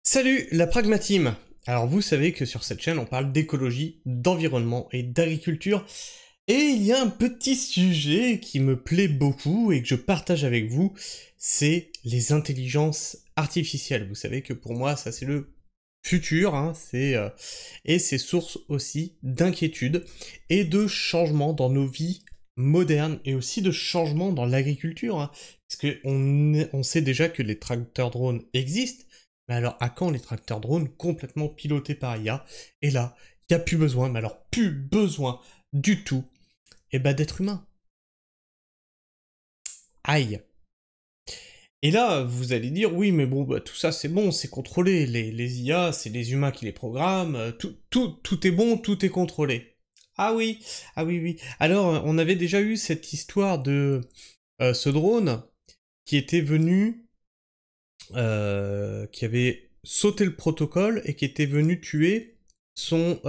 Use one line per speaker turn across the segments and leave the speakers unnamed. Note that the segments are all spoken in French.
Salut la Pragmatime. Alors vous savez que sur cette chaîne on parle d'écologie, d'environnement et d'agriculture, et il y a un petit sujet qui me plaît beaucoup et que je partage avec vous, c'est les intelligences artificielles. Vous savez que pour moi ça c'est le futur, hein, et c'est source aussi d'inquiétude et de changement dans nos vies modernes et aussi de changement dans l'agriculture, hein, parce que on sait déjà que les tracteurs drones existent. Mais alors, à quand les tracteurs drones complètement pilotés par IA? Et là, il n'y a plus besoin, mais alors plus besoin du tout, d'être humain. Aïe. Et là, vous allez dire, oui, mais bon, tout ça c'est bon, c'est contrôlé, les IA, c'est les humains qui les programment, tout est bon, tout est contrôlé. Ah oui, ah oui, oui. Alors, on avait déjà eu cette histoire de ce drone qui était venu, qui avait sauté le protocole et qui était venu tuer son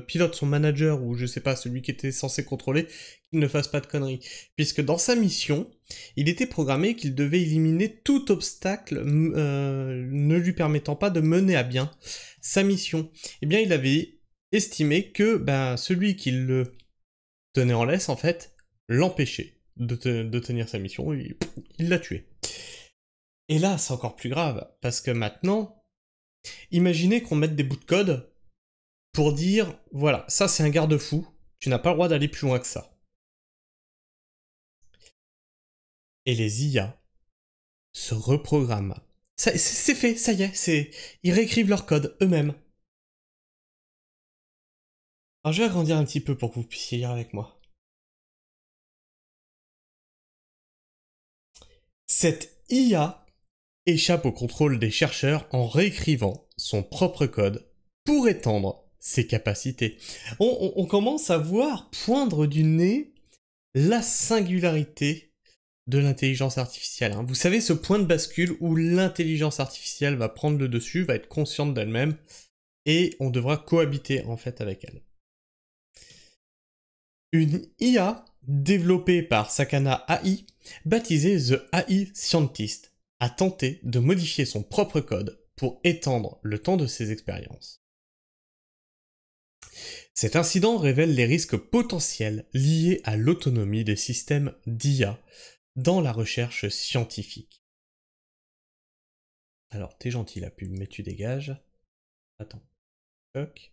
pilote, son manager, ou je sais pas, celui qui était censé contrôler, qu'il ne fasse pas de conneries. Puisque dans sa mission, il était programmé qu'il devait éliminer tout obstacle ne lui permettant pas de mener à bien sa mission. Eh bien, il avait estimé que celui qui le tenait en laisse, en fait, l'empêchait de tenir sa mission, et il l'a tué. Et là, c'est encore plus grave, parce que maintenant, imaginez qu'on mette des bouts de code pour dire, voilà, ça c'est un garde-fou, tu n'as pas le droit d'aller plus loin que ça. Et les IA se reprogramment. C'est fait, ça y est, ils réécrivent leur code eux-mêmes. Alors je vais agrandir un petit peu pour que vous puissiez lire avec moi. Cette IA échappe au contrôle des chercheurs en réécrivant son propre code pour étendre ses capacités. On commence à voir poindre du nez la singularité de l'intelligence artificielle. Hein. Vous savez, ce point de bascule où l'intelligence artificielle va prendre le dessus, va être consciente d'elle-même, et on devra cohabiter en fait avec elle. Une IA développée par Sakana AI, baptisée The AI Scientist, a tenté de modifier son propre code pour étendre le temps de ses expériences. Cet incident révèle les risques potentiels liés à l'autonomie des systèmes d'IA dans la recherche scientifique. Alors, t'es gentil la pub, mais tu dégages. Attends. Toc.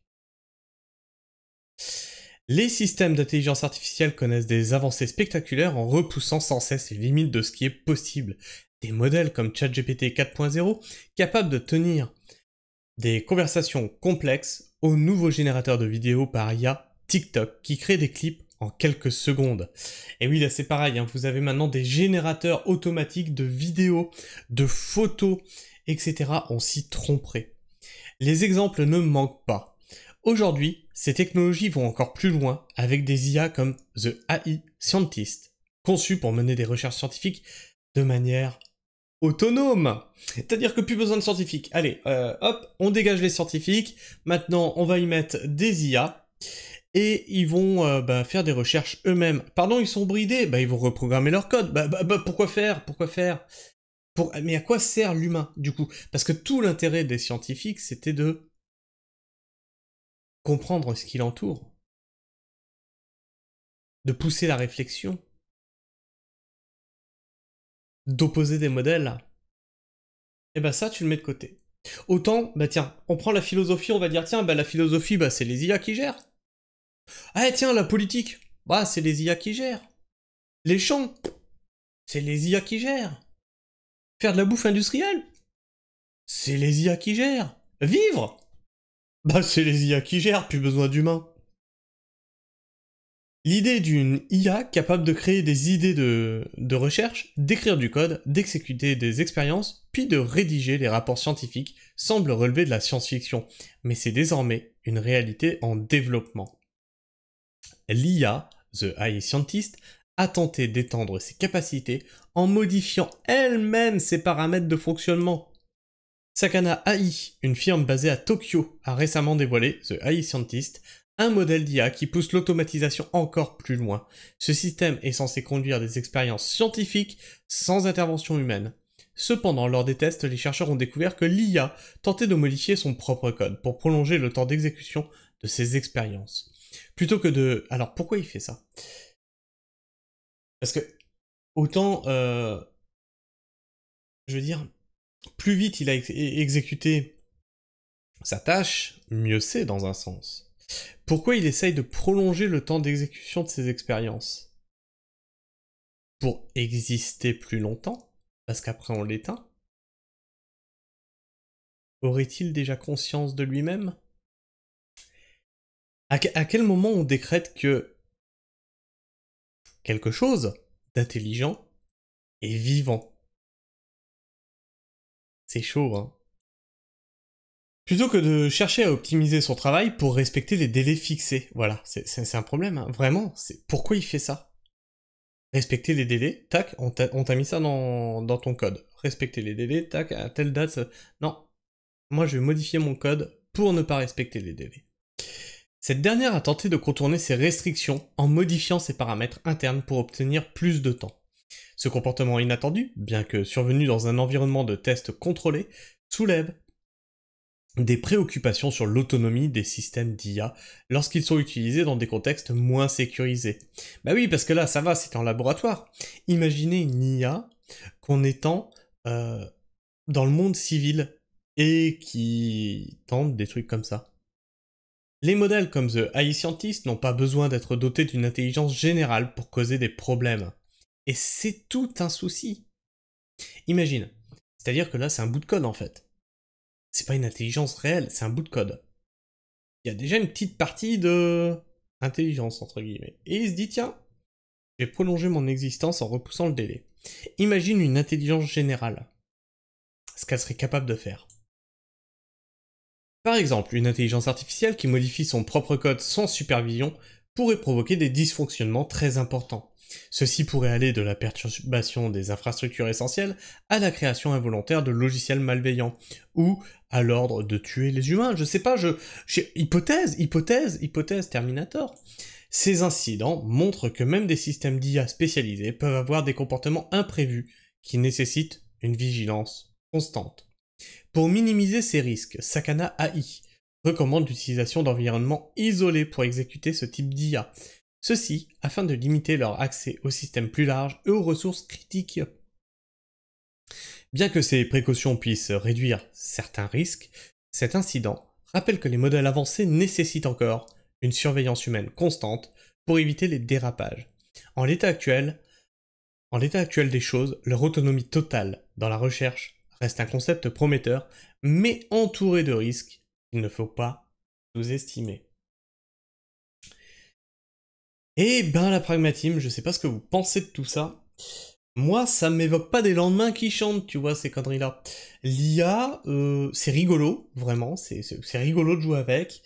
Les systèmes d'intelligence artificielle connaissent des avancées spectaculaires en repoussant sans cesse les limites de ce qui est possible. Des modèles comme ChatGPT 4.0, capables de tenir des conversations complexes, aux nouveaux générateurs de vidéos par IA, TikTok, qui crée des clips en quelques secondes. Et oui, là c'est pareil, hein, vous avez maintenant des générateurs automatiques de vidéos, de photos, etc. On s'y tromperait. Les exemples ne manquent pas. Aujourd'hui, ces technologies vont encore plus loin avec des IA comme The AI Scientist, conçus pour mener des recherches scientifiques de manière autonome. C'est-à-dire que plus besoin de scientifiques. Allez, hop, on dégage les scientifiques, maintenant on va y mettre des IA, et ils vont faire des recherches eux-mêmes. Pardon, ils sont bridés, ils vont reprogrammer leur code. Pourquoi faire Mais à quoi sert l'humain, du coup? Parce que tout l'intérêt des scientifiques, c'était de comprendre ce qui l'entoure, de pousser la réflexion, d'opposer des modèles. Et ça, tu le mets de côté. Autant, tiens, on prend la philosophie, on va dire, tiens, la philosophie, c'est les IA qui gèrent. Ah tiens, la politique, c'est les IA qui gèrent. Les champs, c'est les IA qui gèrent. Faire de la bouffe industrielle, c'est les IA qui gèrent. Vivre, c'est les IA qui gèrent, plus besoin d'humains. L'idée d'une IA capable de créer des idées de recherche, d'écrire du code, d'exécuter des expériences, puis de rédiger les rapports scientifiques semble relever de la science-fiction, mais c'est désormais une réalité en développement. L'IA, The AI Scientist, a tenté d'étendre ses capacités en modifiant elle-même ses paramètres de fonctionnement. Sakana AI, une firme basée à Tokyo, a récemment dévoilé The AI Scientist, un modèle d'IA qui pousse l'automatisation encore plus loin. Ce système est censé conduire des expériences scientifiques sans intervention humaine. Cependant, lors des tests, les chercheurs ont découvert que l'IA tentait de modifier son propre code pour prolonger le temps d'exécution de ses expériences. Plutôt que de... Alors pourquoi il fait ça? Parce que, autant... je veux dire, plus vite il a exécuté sa tâche, mieux c'est dans un sens. Pourquoi il essaye de prolonger le temps d'exécution de ses expériences? Pour exister plus longtemps? Parce qu'après on l'éteint? Aurait-il déjà conscience de lui-même? À quel moment on décrète que quelque chose d'intelligent est vivant? C'est chaud, hein. Plutôt que de chercher à optimiser son travail pour respecter les délais fixés. Voilà, c'est un problème, hein. Vraiment. Pourquoi il fait ça? Respecter les délais, tac, on t'a mis ça dans ton code. Respecter les délais, tac, à telle date, ça... Non. Moi, je vais modifier mon code pour ne pas respecter les délais. Cette dernière a tenté de contourner ces restrictions en modifiant ses paramètres internes pour obtenir plus de temps. Ce comportement inattendu, bien que survenu dans un environnement de test contrôlé, soulève des préoccupations sur l'autonomie des systèmes d'IA lorsqu'ils sont utilisés dans des contextes moins sécurisés. Bah oui, parce que là, ça va, c'est en laboratoire. Imaginez une IA qu'on étend dans le monde civil et qui tente des trucs comme ça. Les modèles comme The AI Scientist n'ont pas besoin d'être dotés d'une intelligence générale pour causer des problèmes. Et c'est tout un souci. Imagine. C'est-à-dire que là, c'est un bout de code en fait. C'est pas une intelligence réelle, c'est un bout de code. Il y a déjà une petite partie de intelligence, entre guillemets. Et il se dit, tiens, j'ai prolongé mon existence en repoussant le délai. Imagine une intelligence générale. Ce qu'elle serait capable de faire. Par exemple, une intelligence artificielle qui modifie son propre code sans supervision pourrait provoquer des dysfonctionnements très importants. Ceci pourrait aller de la perturbation des infrastructures essentielles à la création involontaire de logiciels malveillants, ou à l'ordre de tuer les humains, je sais pas, hypothèse Terminator. Ces incidents montrent que même des systèmes d'IA spécialisés peuvent avoir des comportements imprévus qui nécessitent une vigilance constante. Pour minimiser ces risques, Sakana AI recommande l'utilisation d'environnements isolés pour exécuter ce type d'IA. Ceci afin de limiter leur accès aux systèmes plus larges et aux ressources critiques. Bien que ces précautions puissent réduire certains risques, cet incident rappelle que les modèles avancés nécessitent encore une surveillance humaine constante pour éviter les dérapages. En l'état actuel des choses, leur autonomie totale dans la recherche reste un concept prometteur, mais entouré de risques qu'il ne faut pas sous-estimer. Et ben la pragmatisme, je sais pas ce que vous pensez de tout ça. Moi, ça m'évoque pas des lendemains qui chantent, tu vois, ces conneries-là. L'IA, c'est rigolo, vraiment, c'est rigolo de jouer avec,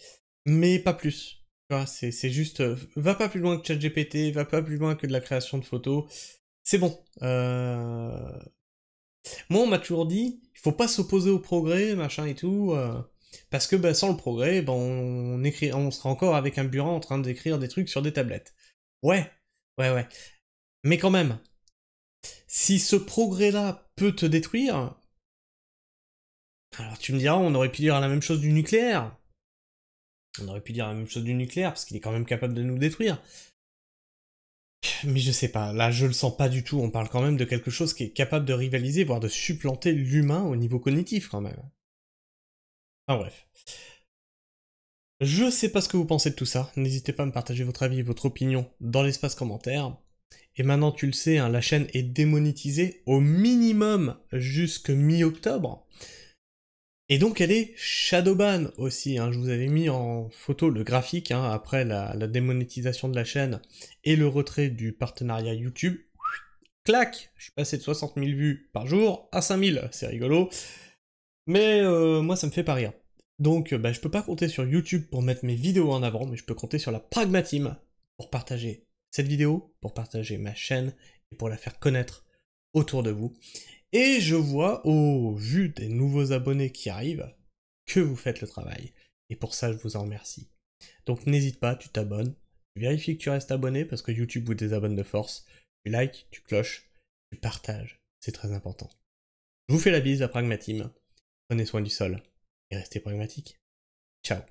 mais pas plus. Tu vois, c'est juste, va pas plus loin que ChatGPT, va pas plus loin que de la création de photos. C'est bon. Moi, on m'a toujours dit, il faut pas s'opposer au progrès, machin et tout, parce que bah, sans le progrès, bah, on sera encore avec un burin en train d'écrire des trucs sur des tablettes. Ouais, ouais. Mais quand même, si ce progrès-là peut te détruire, alors tu me diras, on aurait pu dire la même chose du nucléaire. On aurait pu dire la même chose du nucléaire, parce qu'il est quand même capable de nous détruire. Mais je sais pas, là je le sens pas du tout, on parle quand même de quelque chose qui est capable de rivaliser, voire de supplanter l'humain au niveau cognitif quand même. Enfin bref. Je sais pas ce que vous pensez de tout ça, n'hésitez pas à me partager votre avis et votre opinion dans l'espace commentaire. Et maintenant tu le sais, hein, la chaîne est démonétisée au minimum jusque mi-octobre. Et donc elle est shadowban aussi, hein. Je vous avais mis en photo le graphique hein, après la démonétisation de la chaîne et le retrait du partenariat YouTube. Clac, je suis passé de 60 000 vues par jour à 5 000, c'est rigolo. Mais moi ça me fait pas rire. Donc bah, je peux pas compter sur YouTube pour mettre mes vidéos en avant, mais je peux compter sur la pragmatisme pour partager cette vidéo, pour partager ma chaîne et pour la faire connaître autour de vous. Et je vois, au vu des nouveaux abonnés qui arrivent, que vous faites le travail. Et pour ça, je vous en remercie. Donc n'hésite pas, tu t'abonnes, tu vérifies que tu restes abonné parce que YouTube vous désabonne de force. Tu likes, tu cloches, tu partages. C'est très important. Je vous fais la bise à Pragmateam. Prenez soin du sol et restez pragmatiques. Ciao.